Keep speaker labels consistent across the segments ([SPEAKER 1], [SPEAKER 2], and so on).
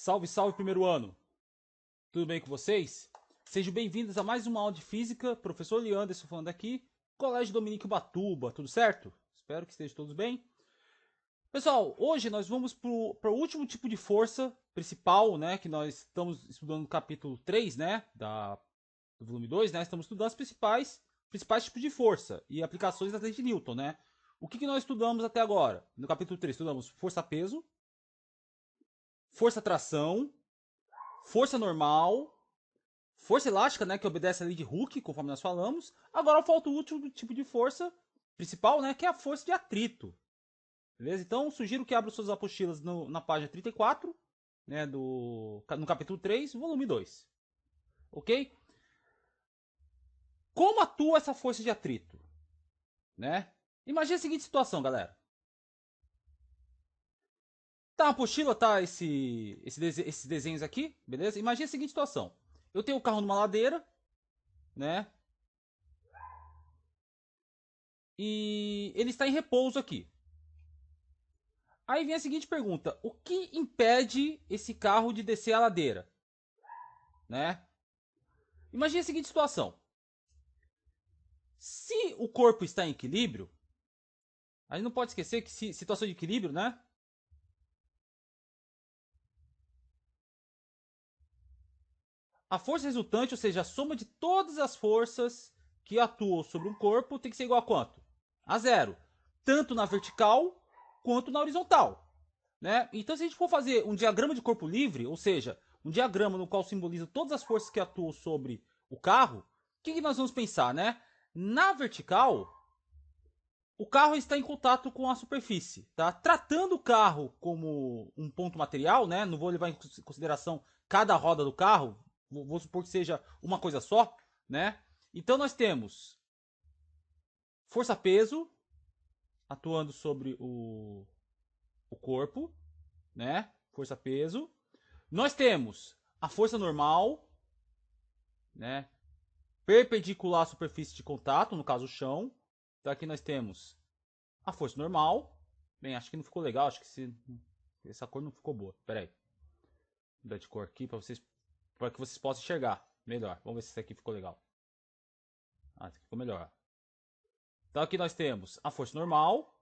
[SPEAKER 1] Salve, salve, primeiro ano! Tudo bem com vocês? Sejam bem-vindos a mais uma aula de física. Professor Leanderson falando aqui, Colégio Dominique Ubatuba, tudo certo? Espero que estejam todos bem. Pessoal, hoje nós vamos para o último tipo de força principal, né? Que nós estamos estudando no capítulo 3, né? Do volume 2, né? Estamos estudando os principais tipos de força e aplicações das leis de Newton, né? O que nós estudamos até agora? No capítulo 3, estudamos força-peso, força-tração, força normal, força elástica, né, que obedece a lei de Hooke, conforme nós falamos. Agora falta o último tipo de força principal, né, que é a força de atrito. Beleza? Então, sugiro que abra suas apostilas na página 34, né, no capítulo 3, volume 2. Ok? Como atua essa força de atrito? Né? Imagina a seguinte situação, galera. Tá a apostila, tá esses desenhos aqui, beleza? Imagina a seguinte situação. Eu tenho o carro numa ladeira, né? E ele está em repouso aqui. Aí vem a seguinte pergunta: o que impede esse carro de descer a ladeira? Né? Imagine a seguinte situação: se o corpo está em equilíbrio, a gente não pode esquecer que situação de equilíbrio, né? A força resultante, ou seja, a soma de todas as forças que atuam sobre um corpo, tem que ser igual a quanto? A zero. Tanto na vertical quanto na horizontal. Né? Então, se a gente for fazer um diagrama de corpo livre, ou seja, um diagrama no qual simboliza todas as forças que atuam sobre o carro, o que nós vamos pensar, né? Na vertical, o carro está em contato com a superfície, tá? Tratando o carro como um ponto material, né? Não vou levar em consideração cada roda do carro, vou supor que seja uma coisa só, né? Então nós temos força-peso atuando sobre o corpo, né? Força-peso. Nós temos a força normal, né? Perpendicular à superfície de contato, no caso o chão. Então aqui nós temos a força normal. Bem, acho que não ficou legal, acho que essa cor não ficou boa. Pera aí. Vou mudar de cor aqui para que vocês possam enxergar melhor. Vamos ver se isso aqui ficou legal. Ah, esse aqui ficou melhor. Então aqui nós temos a força normal,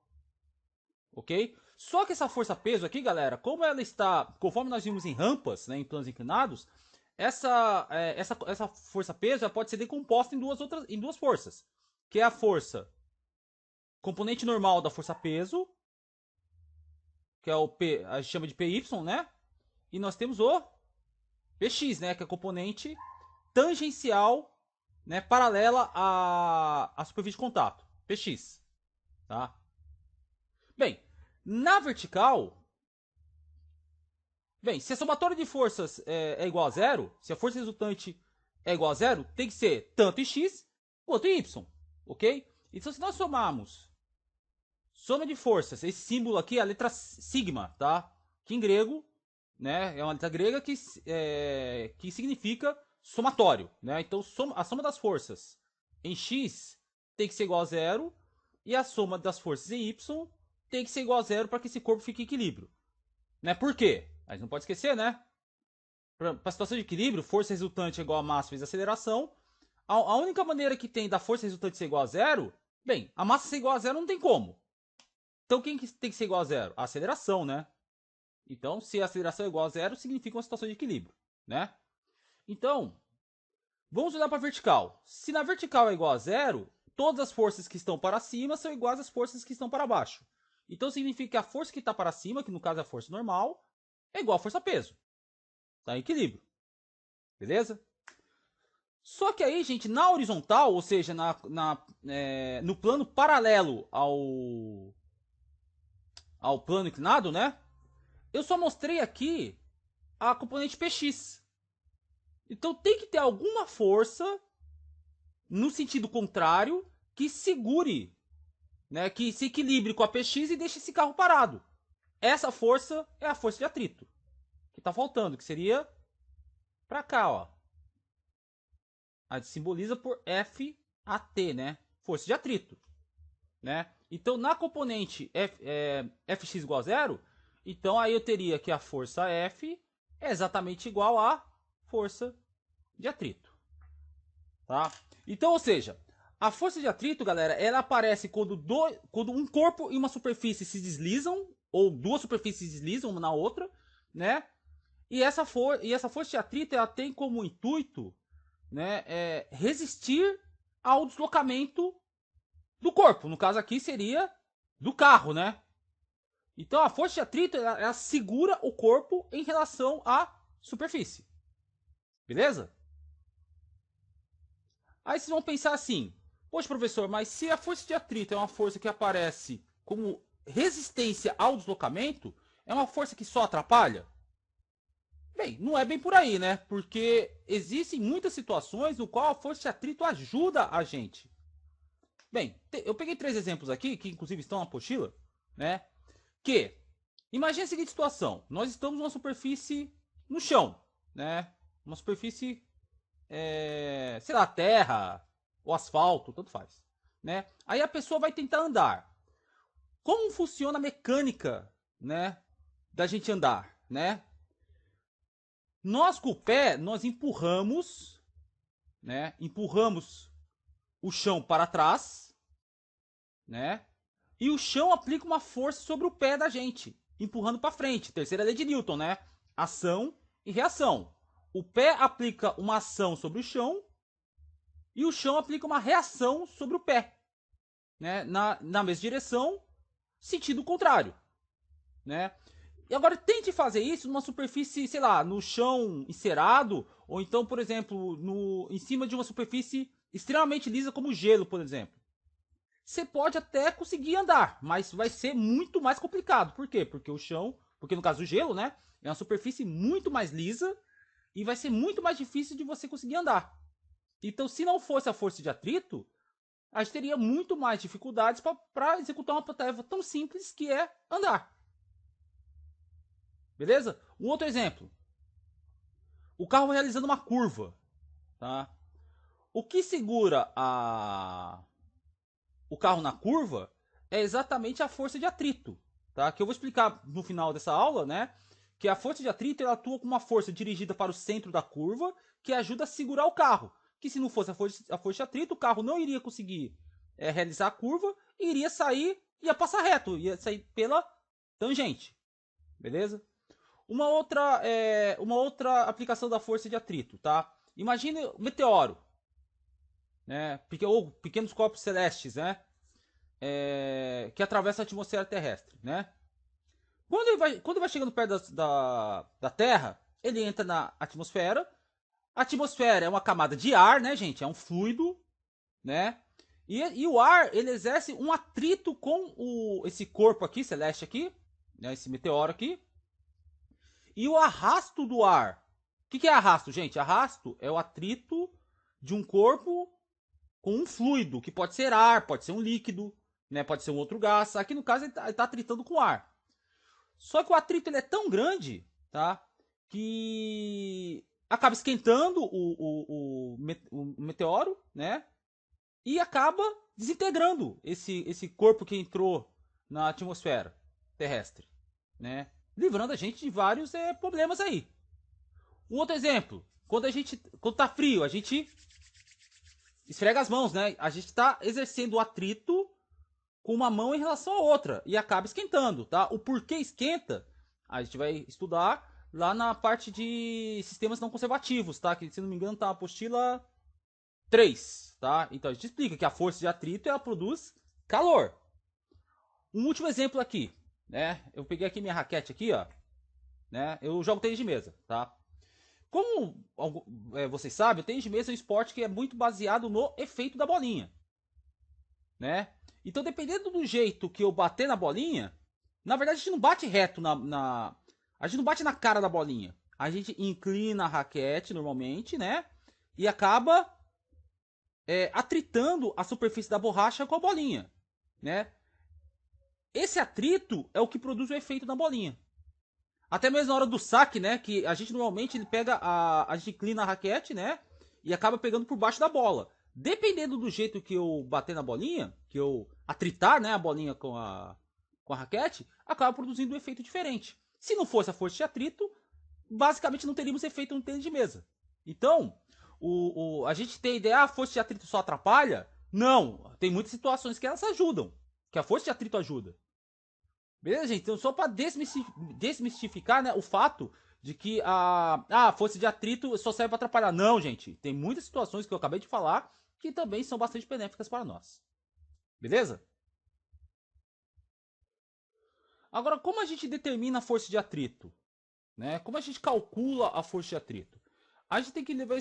[SPEAKER 1] ok? Só que essa força-peso aqui, galera, como ela está, conforme nós vimos em rampas, né, em planos inclinados, essa força-peso pode ser decomposta em duas forças, que é a força componente normal da força-peso, que é o P, a gente chama de PY, né? E nós temos o PX, né, que é a componente tangencial, né, paralela à superfície de contato, PX, tá? Bem, na vertical, se a somatória de forças é igual a zero, se a força resultante é igual a zero, tem que ser tanto em x quanto em y, ok? Então, se nós somarmos soma de forças, esse símbolo aqui é a letra sigma, tá? Que em grego, né, é uma letra grega que significa somatório, né? Então, a soma das forças em x tem que ser igual a zero e a soma das forças em y tem que ser igual a zero para que esse corpo fique em equilíbrio. Né? Por quê? A gente não pode esquecer, né? Para a situação de equilíbrio, força resultante é igual a massa vezes aceleração. A única maneira que tem da força resultante ser igual a zero, bem, a massa ser igual a zero não tem como. Então quem que tem que ser igual a zero? A aceleração, né? Então, se a aceleração é igual a zero, significa uma situação de equilíbrio, né? Então, vamos olhar para a vertical. Se na vertical é igual a zero, todas as forças que estão para cima são iguais às forças que estão para baixo. Então significa que a força que está para cima, que no caso é a força normal, é igual a força-peso. Está em equilíbrio. Beleza? Só que aí, gente, na horizontal, ou seja, no plano paralelo ao plano inclinado, né? Eu só mostrei aqui a componente PX. Então tem que ter alguma força no sentido contrário que segure, né? Que se equilibre com a PX e deixe esse carro parado. Essa força é a força de atrito. Que tá faltando, que seria pra cá, ó. A gente simboliza por FAT, né? Força de atrito, né? Então, na componente Fx igual a zero, então aí eu teria que a força F é exatamente igual à força de atrito. Tá? Então, ou seja, a força de atrito, galera, ela aparece quando um corpo e uma superfície se deslizam, ou duas superfícies se deslizam uma na outra, né? E essa força de atrito, ela tem como intuito, né, resistir ao deslocamento do corpo. No caso aqui seria do carro, né? Então a força de atrito, ela segura o corpo em relação à superfície. Beleza? Aí vocês vão pensar assim, poxa professor, mas se a força de atrito é uma força que aparece como resistência ao deslocamento, é uma força que só atrapalha? Bem, não é bem por aí, né? Porque existem muitas situações no qual a força de atrito ajuda a gente. Bem, eu peguei 3 exemplos aqui, que inclusive estão na apostila, né? Que, imagine a seguinte situação, nós estamos numa superfície no chão, né? Uma superfície, sei lá, terra ou asfalto, tanto faz, né? Aí a pessoa vai tentar andar. Como funciona a mecânica, né, da gente andar, né? Nós com o pé, nós empurramos, né? Empurramos o chão para trás, né? E o chão aplica uma força sobre o pé da gente, empurrando para frente. Terceira lei de Newton, né? Ação e reação. O pé aplica uma ação sobre o chão e o chão aplica uma reação sobre o pé, né? Na mesma direção, sentido contrário, né? E agora tente fazer isso numa superfície, sei lá, no chão encerado, ou então, por exemplo, em cima de uma superfície extremamente lisa como gelo, por exemplo. Você pode até conseguir andar, mas vai ser muito mais complicado. Por quê? Porque no caso do gelo, né, é uma superfície muito mais lisa e vai ser muito mais difícil de você conseguir andar. Então, se não fosse a força de atrito, a gente teria muito mais dificuldades para executar uma tarefa tão simples que é andar. Beleza? Um outro exemplo. O carro realizando uma curva, tá? O que segura o carro na curva é exatamente a força de atrito, tá? Que eu vou explicar no final dessa aula, né? Que a força de atrito ela atua com uma força dirigida para o centro da curva que ajuda a segurar o carro. Que se não fosse a força de atrito, o carro não iria conseguir realizar a curva e iria sair, ia passar reto, ia sair pela tangente, beleza? Uma outra aplicação da força de atrito, tá? Imagine o meteoro, né? Ou pequenos corpos celestes, né? Que atravessam a atmosfera terrestre, né? Quando ele vai chegando perto da Terra, ele entra na atmosfera. A atmosfera é uma camada de ar, né, gente? É um fluido, né? E o ar, ele exerce um atrito com esse corpo aqui, celeste aqui, né? Esse meteoro aqui. E o arrasto do ar. O que é arrasto, gente? Arrasto é o atrito de um corpo com um fluido, que pode ser ar, pode ser um líquido, né? Pode ser um outro gás. Aqui no caso ele tá atritando com ar. Só que o atrito ele é tão grande, tá? Que acaba esquentando o meteoro, né? E acaba desintegrando esse corpo que entrou na atmosfera terrestre, né? Livrando a gente de vários problemas aí. Um outro exemplo, quando tá frio, a gente esfrega as mãos, né? A gente tá exercendo o atrito com uma mão em relação à outra e acaba esquentando, tá? O porquê esquenta, a gente vai estudar lá na parte de sistemas não conservativos, tá? Que se não me engano tá na apostila 3, tá? Então a gente explica que a força de atrito ela produz calor. Um último exemplo aqui, né? Eu peguei aqui minha raquete aqui, ó, né? Eu jogo tênis de mesa, tá? Como vocês sabem, o tênis de mesa é um esporte que é muito baseado no efeito da bolinha, né? Então, dependendo do jeito que eu bater na bolinha, na verdade a gente não bate reto a gente não bate na cara da bolinha. A gente inclina a raquete normalmente, né? E acaba atritando a superfície da borracha com a bolinha, né? Esse atrito é o que produz o efeito da bolinha. Até mesmo na hora do saque, né? Que a gente normalmente ele pega a gente inclina a raquete, né? E acaba pegando por baixo da bola. Dependendo do jeito que eu bater na bolinha, que eu atritar, né, a bolinha com a raquete, acaba produzindo um efeito diferente. Se não fosse a força de atrito, basicamente não teríamos efeito no tênis de mesa. Então, a gente tem a ideia, a força de atrito só atrapalha? Não, tem muitas situações que elas ajudam, que a força de atrito ajuda. Beleza, gente? Então, só para desmistificar, né, o fato de que a força de atrito só serve para atrapalhar. Não, gente. Tem muitas situações que eu acabei de falar que também são bastante benéficas para nós. Beleza? Agora, como a gente determina a força de atrito? Né? Como a gente calcula a força de atrito? A gente tem que levar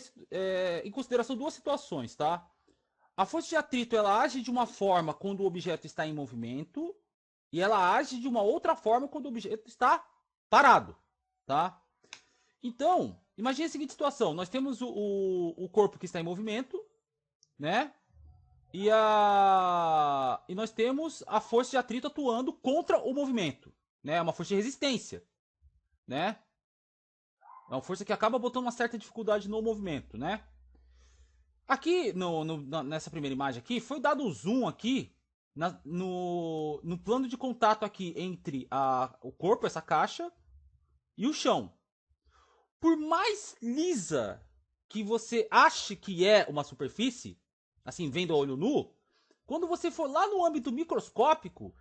[SPEAKER 1] em consideração duas situações, tá? A força de atrito ela age de uma forma quando o objeto está em movimento e ela age de uma outra forma quando o objeto está parado, tá? Então, imagine a seguinte situação: nós temos o corpo que está em movimento, né? E nós temos a força de atrito atuando contra o movimento, né? É uma força de resistência, né? É uma força que acaba botando uma certa dificuldade no movimento, né? Aqui, nessa primeira imagem aqui, foi dado o zoom aqui no plano de contato aqui entre o corpo, essa caixa, e o chão. Por mais lisa que você ache que é uma superfície, assim, vendo a olho nu, quando você for lá no âmbito microscópico,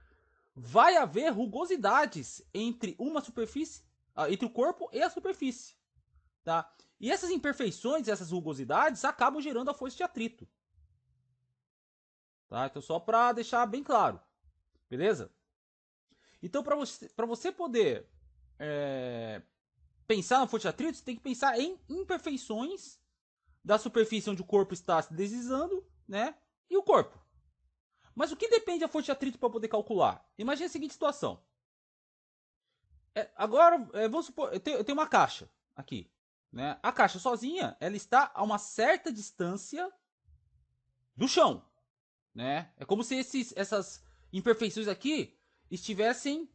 [SPEAKER 1] vai haver rugosidades entre uma superfície, entre o corpo e a superfície, tá? E essas imperfeições, essas rugosidades, acabam gerando a força de atrito. Tá? Então, só para deixar bem claro. Beleza? Então, para você poder pensar na força de atrito, você tem que pensar em imperfeições da superfície onde o corpo está se deslizando, né? E o corpo. Mas o que depende da força de atrito para poder calcular? Imagine a seguinte situação. Agora, vamos supor, eu tenho uma caixa aqui. Né? A caixa sozinha, ela está a uma certa distância do chão. Né? É como se essas imperfeições aqui estivessem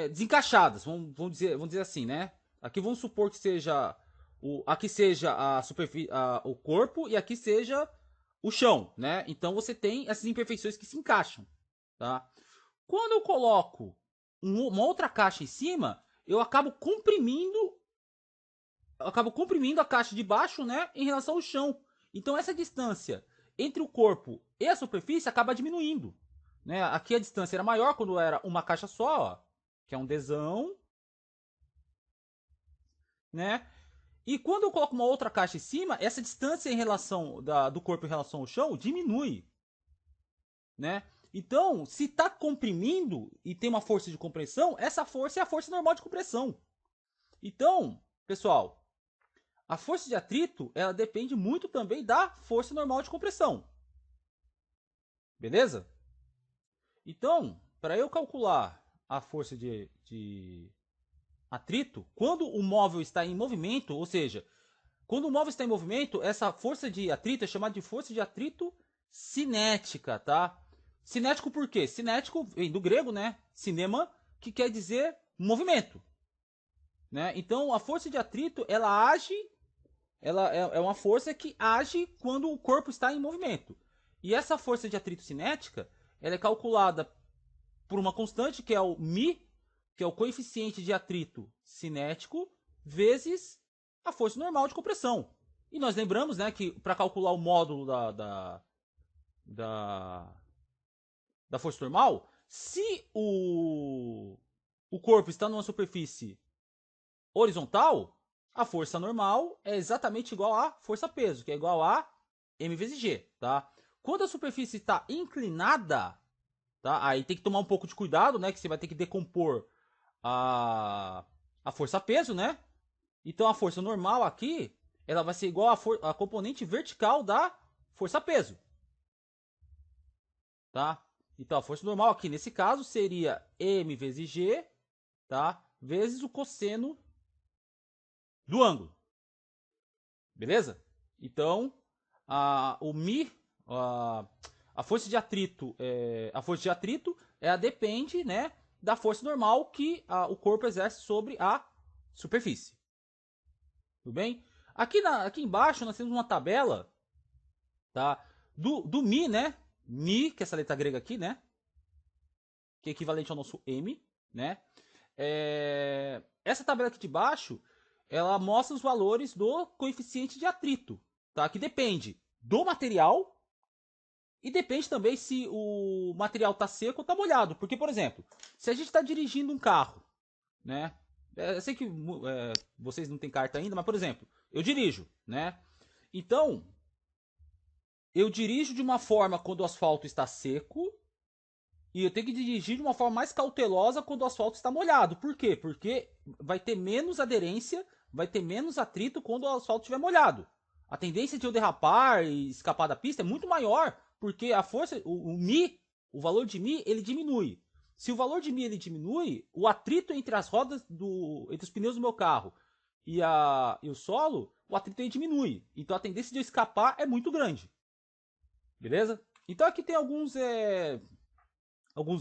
[SPEAKER 1] desencaixadas, vamos dizer assim, né? Aqui vamos supor que seja aqui seja o corpo e aqui seja o chão, né? Então você tem essas imperfeições que se encaixam, tá? Quando eu coloco uma outra caixa em cima, eu acabo comprimindo a caixa de baixo, né, em relação ao chão. Então essa distância entre o corpo e a superfície acaba diminuindo, né? Aqui a distância era maior quando era uma caixa só, ó, que é um Dzão, né? E quando eu coloco uma outra caixa em cima, essa distância em relação do corpo em relação ao chão diminui, né? Então, se está comprimindo e tem uma força de compressão, essa força é a força normal de compressão. Então, pessoal, a força de atrito, ela depende muito também da força normal de compressão. Beleza? Então, para eu calcular a força de atrito, quando o móvel está em movimento, ou seja, quando o móvel está em movimento, essa força de atrito é chamada de força de atrito cinética, tá? Cinético por quê? Cinético vem do grego, né? Cinema, que quer dizer movimento. Né? Então, a força de atrito, ela age ela é uma força que age quando o corpo está em movimento. E essa força de atrito cinética, ela é calculada por uma constante que é o μ, que é o coeficiente de atrito cinético, vezes a força normal de compressão. E nós lembramos, né, que para calcular o módulo da força normal, se o corpo está numa superfície horizontal, a força normal é exatamente igual a força peso, que é igual a m vezes g, tá? Quando a superfície está inclinada, tá? Aí tem que tomar um pouco de cuidado, né? Que você vai ter que decompor a força peso, né? Então a força normal aqui, ela vai ser igual a componente vertical da força peso, tá? Então a força normal aqui nesse caso seria m vezes g, tá? Vezes o cosseno do ângulo. Beleza? Então, o μ, a força de atrito, ela depende, né, da força normal que o corpo exerce sobre a superfície. Tudo bem? Aqui embaixo nós temos uma tabela, tá? Do μ, né? μ, que é essa letra grega aqui, né? Que é equivalente ao nosso m, né? Essa tabela aqui de baixo, ela mostra os valores do coeficiente de atrito, tá? Que depende do material e depende também se o material está seco ou está molhado. Porque, por exemplo, se a gente está dirigindo um carro, né? Eu sei que vocês não têm carta ainda, mas, por exemplo, eu dirijo, né? Então, eu dirijo de uma forma quando o asfalto está seco e eu tenho que dirigir de uma forma mais cautelosa quando o asfalto está molhado. Por quê? Porque vai ter menos aderência, vai ter menos atrito quando o asfalto estiver molhado. A tendência de eu derrapar e escapar da pista é muito maior, porque a força, o Mi, o valor de Mi, ele diminui. Se o valor de Mi ele diminui, o atrito entre as rodas, entre os pneus do meu carro e o solo, o atrito aí diminui. Então a tendência de eu escapar é muito grande. Beleza? Então aqui tem alguns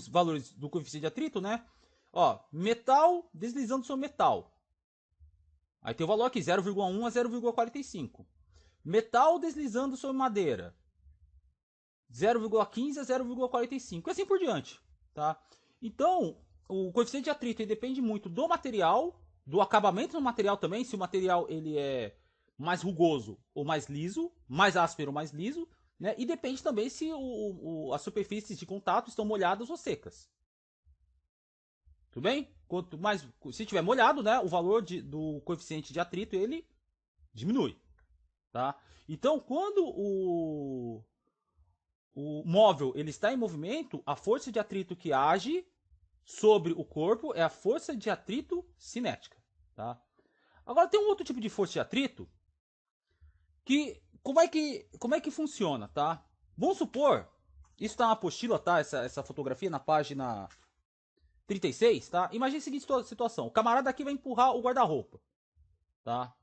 [SPEAKER 1] valores do coeficiente de atrito, né? Ó, metal deslizando sobre metal. Aí tem o valor aqui, 0,1 a 0,45. Metal deslizando sobre madeira. 0,15 a 0,45. E assim por diante, tá? Então, o coeficiente de atrito depende muito do material, do acabamento do material também, se o material ele é mais rugoso ou mais liso, mais áspero ou mais liso, né? E depende também se as superfícies de contato estão molhadas ou secas. Tudo bem? Quanto mais, se estiver molhado, né, o valor do coeficiente de atrito ele diminui, tá? Então, quando o móvel ele está em movimento, a força de atrito que age sobre o corpo é a força de atrito cinética, tá? Agora tem um outro tipo de força de atrito que como é que funciona, tá? Vamos supor, isso está na apostila, tá? Essa fotografia na página 36, tá? Imagina a seguinte situação: o camarada aqui vai empurrar o guarda-roupa, tá?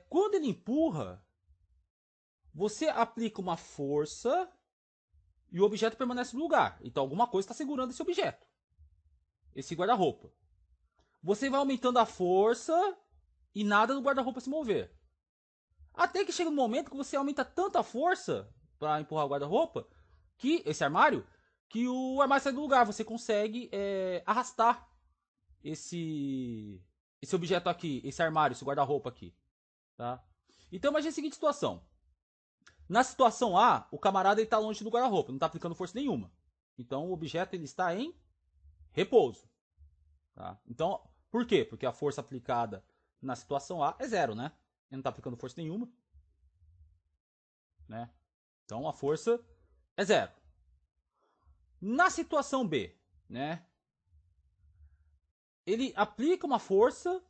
[SPEAKER 1] Quando ele empurra, você aplica uma força e o objeto permanece no lugar. Então alguma coisa está segurando esse objeto, esse guarda-roupa. Você vai aumentando a força e nada do guarda-roupa se mover. Até que chega um momento que você aumenta tanta força para empurrar o guarda-roupa, que esse armário, que o armário sai do lugar. Você consegue arrastar esse objeto aqui, esse armário, esse guarda-roupa aqui, tá? Então imagine a seguinte situação. Na situação A, o camarada está longe do guarda-roupa, não está aplicando força nenhuma. Então o objeto ele está em repouso, tá? Então, por quê? Porque a força aplicada na situação A é zero, né? Ele não está aplicando força nenhuma, né? Então a força é zero. Na situação B, né? Ele aplica uma força,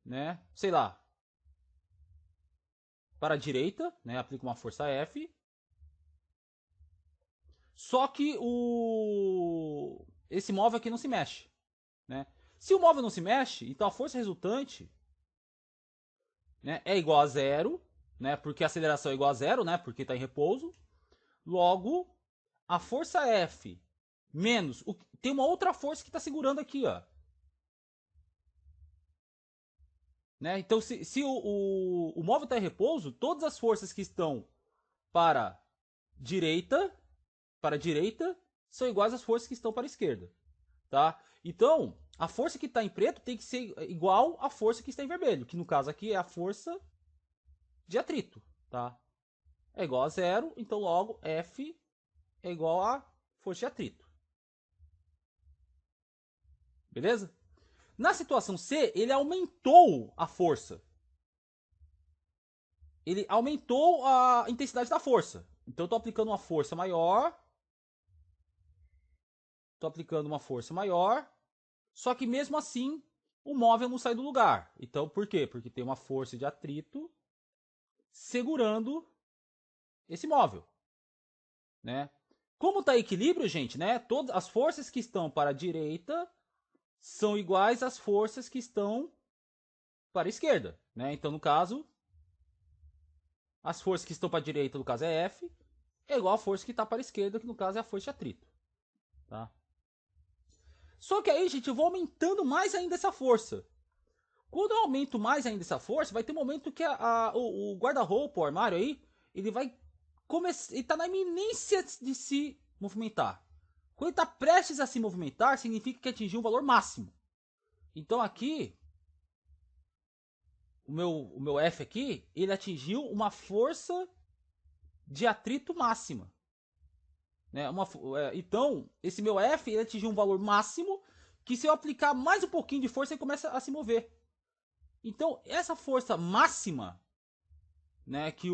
[SPEAKER 1] né? Sei lá, para a direita, né? Aplica uma força F. Só que esse móvel aqui não se mexe, né? Se o móvel não se mexe, então a força resultante, né, é igual a zero, né? Porque a aceleração é igual a zero, né? Porque está em repouso. Logo, a força F menos tem uma outra força que está segurando aqui, ó. Né? Então, se o móvel está em repouso, todas as forças que estão para direita, são iguais às forças que estão para a esquerda, tá? Então, a força que está em preto tem que ser igual à força que está em vermelho, que no caso aqui é a força de atrito, tá? É igual a zero, então logo F é igual a força de atrito. Beleza? Na situação C, ele aumentou a força. Ele aumentou a intensidade da força. Então eu estou aplicando uma força maior. Estou aplicando uma força maior. Só que mesmo assim, o móvel não sai do lugar. Então por quê? Porque tem uma força de atrito segurando esse móvel, né? Como está em equilíbrio, gente, né? Todas as forças que estão para a direita são iguais às forças que estão para a esquerda, né? Então, no caso, as forças que estão para a direita, no caso é F, é igual a força que está para a esquerda, que no caso é a força de atrito, tá? Só que aí, gente, eu vou aumentando mais ainda essa força. Quando eu aumento mais ainda essa força, vai ter um momento que o guarda-roupa, o armário aí, ele vai começar, ele tá na iminência de se movimentar. Quando ele está prestes a se movimentar, significa que atingiu um valor máximo. Então aqui, o meu F aqui, ele atingiu uma força de atrito máxima. Né? Então, esse meu F ele atingiu um valor máximo que se eu aplicar mais um pouquinho de força, ele começa a se mover. Então, essa força máxima, né, que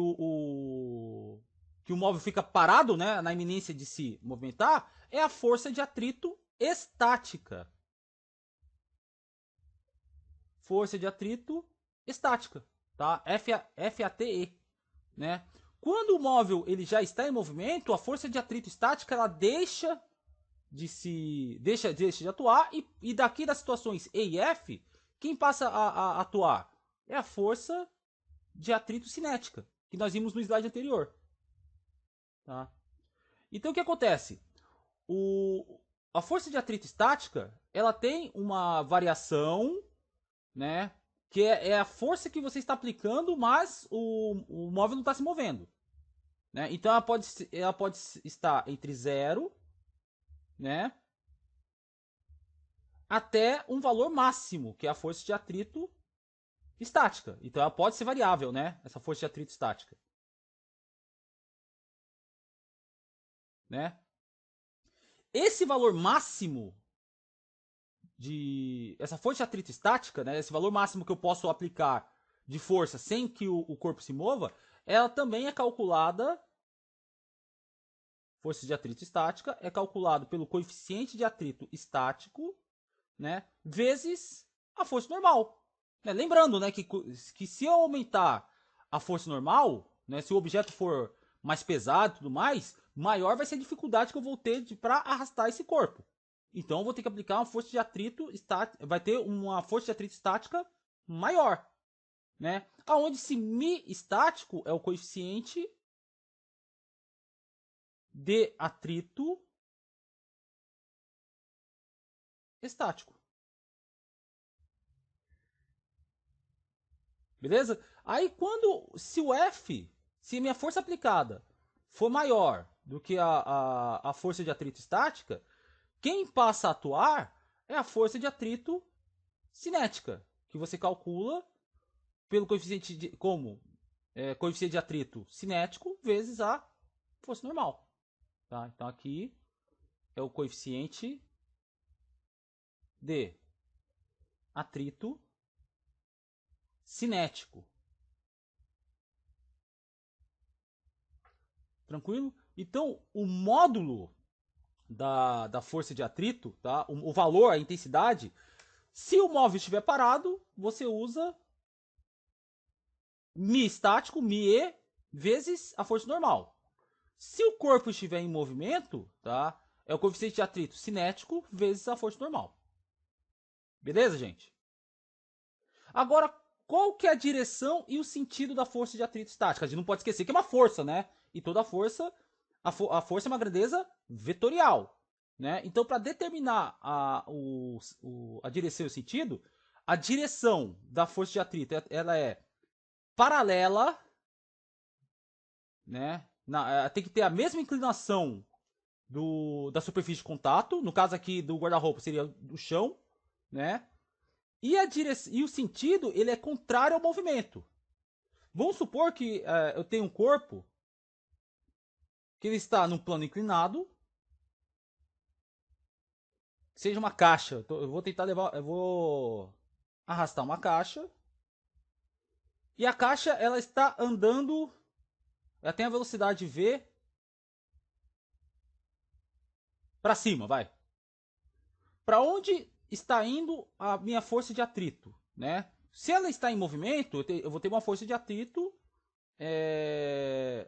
[SPEAKER 1] que o móvel fica parado, né, na iminência de se movimentar, é a força de atrito estática. Força de atrito estática, tá? FATE, né? Quando o móvel ele já está em movimento, a força de atrito estática ela deixa de atuar e daqui das situações E e F, quem passa a atuar é a força de atrito cinética, que nós vimos no slide anterior. Tá? Então o que acontece? A força de atrito estática ela tem uma variação, né? Que é a força que você está aplicando, mas o móvel não está se movendo. Né? Então ela pode estar entre 0, né? Até um valor máximo, que é a força de atrito estática. Então ela pode ser variável, né? Essa força de atrito estática. Né? Esse valor máximo essa força de atrito estática, né? Esse valor máximo que eu posso aplicar de força sem que o corpo se mova, ela também é calculada. Força de atrito estática é calculado pelo coeficiente de atrito estático, né? Vezes a força normal. Né? Lembrando, né, que se eu aumentar a força normal, né, se o objeto for mais pesado e tudo mais, maior vai ser a dificuldade que eu vou ter para arrastar esse corpo. Então eu vou ter que aplicar uma força de atrito estática, vai ter uma força de atrito estática maior, né? Aonde esse mi estático é o coeficiente de atrito estático. Beleza? Aí se o F, se minha força aplicada for maior do que a força de atrito estática, quem passa a atuar é a força de atrito cinética, que você calcula pelo coeficiente coeficiente de atrito cinético vezes a força normal. Tá? Então aqui é o coeficiente de atrito cinético. Tranquilo? Então, o módulo da força de atrito, tá? O valor, a intensidade, se o móvel estiver parado, você usa mi estático, mi vezes a força normal. Se o corpo estiver em movimento, tá? É o coeficiente de atrito cinético vezes a força normal. Beleza, gente? Agora, qual que é a direção e o sentido da força de atrito estática? A gente não pode esquecer que é uma força, né? E toda força, a força é uma grandeza vetorial. Né? Então, para determinar a direção e o sentido, a direção da força de atrito ela é paralela, né? Tem que ter a mesma inclinação da superfície de contato. No caso aqui do guarda-roupa seria o chão, né? E o sentido ele é contrário ao movimento. Vamos supor que eu tenho um corpo que ele está num plano inclinado, seja uma caixa. Eu vou tentar levar, eu vou arrastar uma caixa e a caixa ela está andando, ela tem a velocidade v para cima, vai. Para onde está indo a minha força de atrito, né? Se ela está em movimento, eu vou ter uma força de atrito,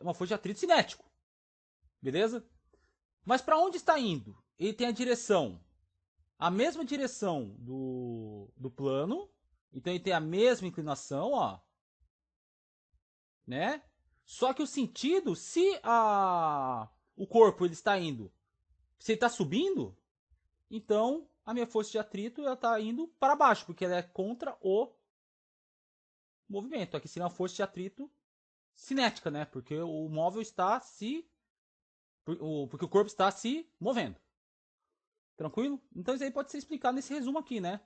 [SPEAKER 1] uma força de atrito cinético, beleza? Mas para onde está indo? Ele tem a mesma direção do plano, então ele tem a mesma inclinação, ó, né? Só que o sentido, se o corpo ele está indo, se ele está subindo, então a minha força de atrito ela está indo para baixo, porque ela é contra o movimento. Aqui seria uma força de atrito cinética, né? Porque o móvel está porque o corpo está se movendo. Tranquilo? Então isso aí pode ser explicado nesse resumo aqui, né?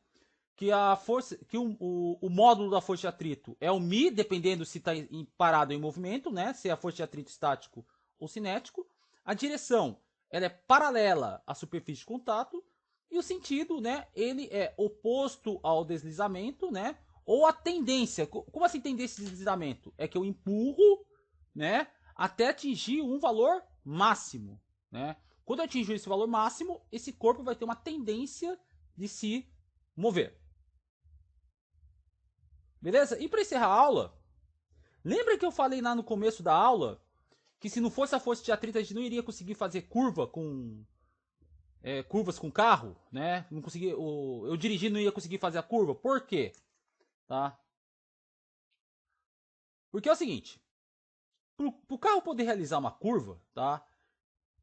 [SPEAKER 1] que a força, que o módulo da força de atrito é o μ, dependendo se está parado ou em movimento, né? Se é a força de atrito estático ou cinético. A direção, ela é paralela à superfície de contato. E o sentido, né? Ele é oposto ao deslizamento, né? Ou a tendência. Como assim tendência de deslizamento? É que eu empurro, né? Até atingir um valor máximo, né? Quando eu atingir esse valor máximo, esse corpo vai ter uma tendência de se mover. Beleza? E para encerrar a aula, lembra que eu falei lá no começo da aula que se não fosse a força de atrito a gente não iria conseguir fazer curvas com carro, né? Não conseguia, eu dirigir não ia conseguir fazer a curva. Por quê? Tá? Porque é o seguinte, para o carro poder realizar uma curva, tá?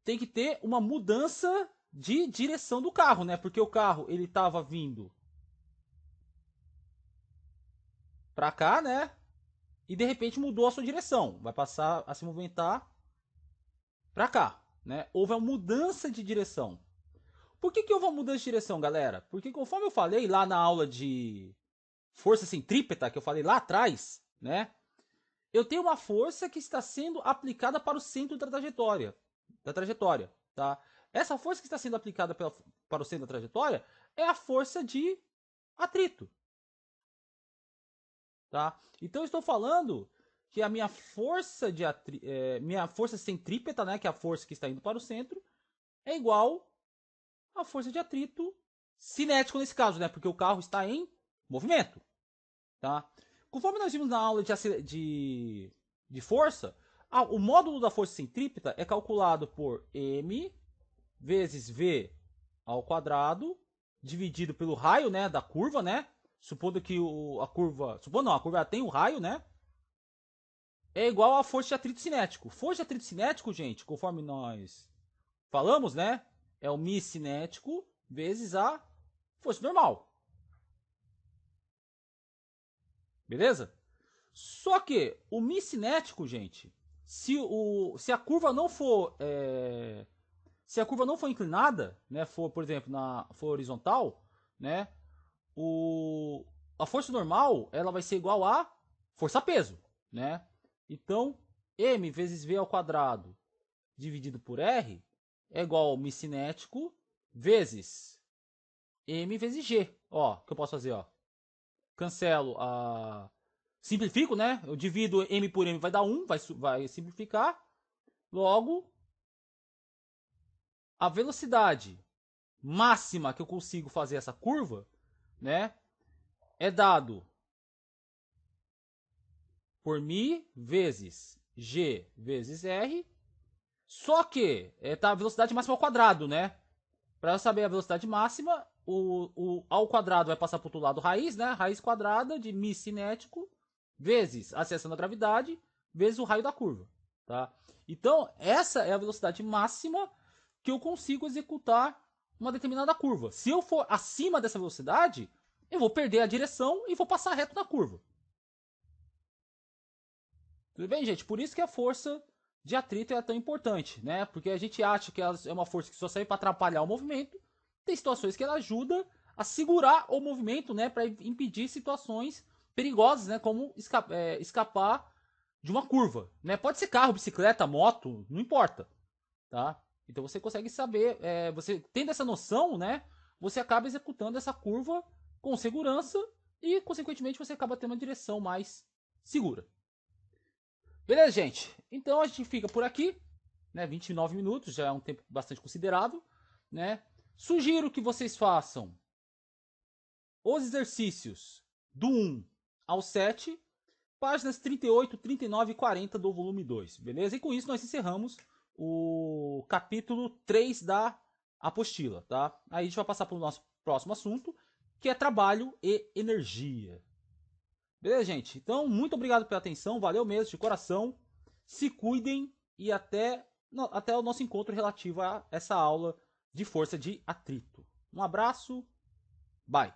[SPEAKER 1] Tem que ter uma mudança de direção do carro, né? Porque o carro ele estava vindo para cá, né? E de repente mudou a sua direção, vai passar a se movimentar para cá, né? Houve uma mudança de direção. Por que houve uma mudança de direção, galera? Porque conforme eu falei lá na aula de força centrípeta, que eu falei lá atrás, né? Eu tenho uma força que está sendo aplicada para o centro da trajetória, tá? Essa força que está sendo aplicada para o centro da trajetória é a força de atrito, tá? Então eu estou falando que a minha força minha força centrípeta, né, que é a força que está indo para o centro, é igual à força de atrito cinético nesse caso, né? Porque o carro está em movimento, tá? Conforme nós vimos na aula de força, o módulo da força centrípeta é calculado por m vezes v ao quadrado dividido pelo raio, né, da curva, né? Supondo que a curva tem o raio, né? É igual à força de atrito cinético. Força de atrito cinético, gente, conforme nós falamos, né? É o μ cinético vezes a força normal. Beleza? Só que o μ cinético, gente, se a curva não for se a curva não for inclinada, né, for, por exemplo, for horizontal, né, a força normal ela vai ser igual a força peso, né? Então, m vezes v ao quadrado dividido por r é igual ao μ cinético vezes m vezes g. Ó, que eu posso fazer, ó. Cancelo a simplifico, né? Eu divido m por m vai dar 1, vai simplificar. Logo, a velocidade máxima que eu consigo fazer essa curva, né, é dado por μ vezes g vezes r. Só que tá a velocidade máxima ao quadrado, né? Para eu saber a velocidade máxima, o ao quadrado vai passar para o outro lado raiz, né? Raiz quadrada de μ cinético vezes a seção da gravidade vezes o raio da curva, tá? Então, essa é a velocidade máxima que eu consigo executar uma determinada curva. Se eu for acima dessa velocidade, eu vou perder a direção e vou passar reto na curva. Tudo bem, gente? Por isso que a força de atrito é tão importante, né? Porque a gente acha que ela é uma força que só serve para atrapalhar o movimento. Tem situações que ela ajuda a segurar o movimento, né? Para impedir situações perigosas, né? Como escapar de uma curva, né? Pode ser carro, bicicleta, moto, não importa, tá? Então você consegue saber, você tendo essa noção, né? Você acaba executando essa curva com segurança e, consequentemente, você acaba tendo uma direção mais segura. Beleza, gente? Então a gente fica por aqui, né? 29 minutos, já é um tempo bastante considerável, né? Sugiro que vocês façam os exercícios do 1 ao 7, páginas 38, 39 e 40 do volume 2, beleza? E com isso nós encerramos o capítulo 3 da apostila, tá? Aí a gente vai passar para o nosso próximo assunto, que é trabalho e energia. Beleza, gente? Então, muito obrigado pela atenção, valeu mesmo, de coração. Se cuidem e até o nosso encontro relativo a essa aula de força de atrito. Um abraço, bye!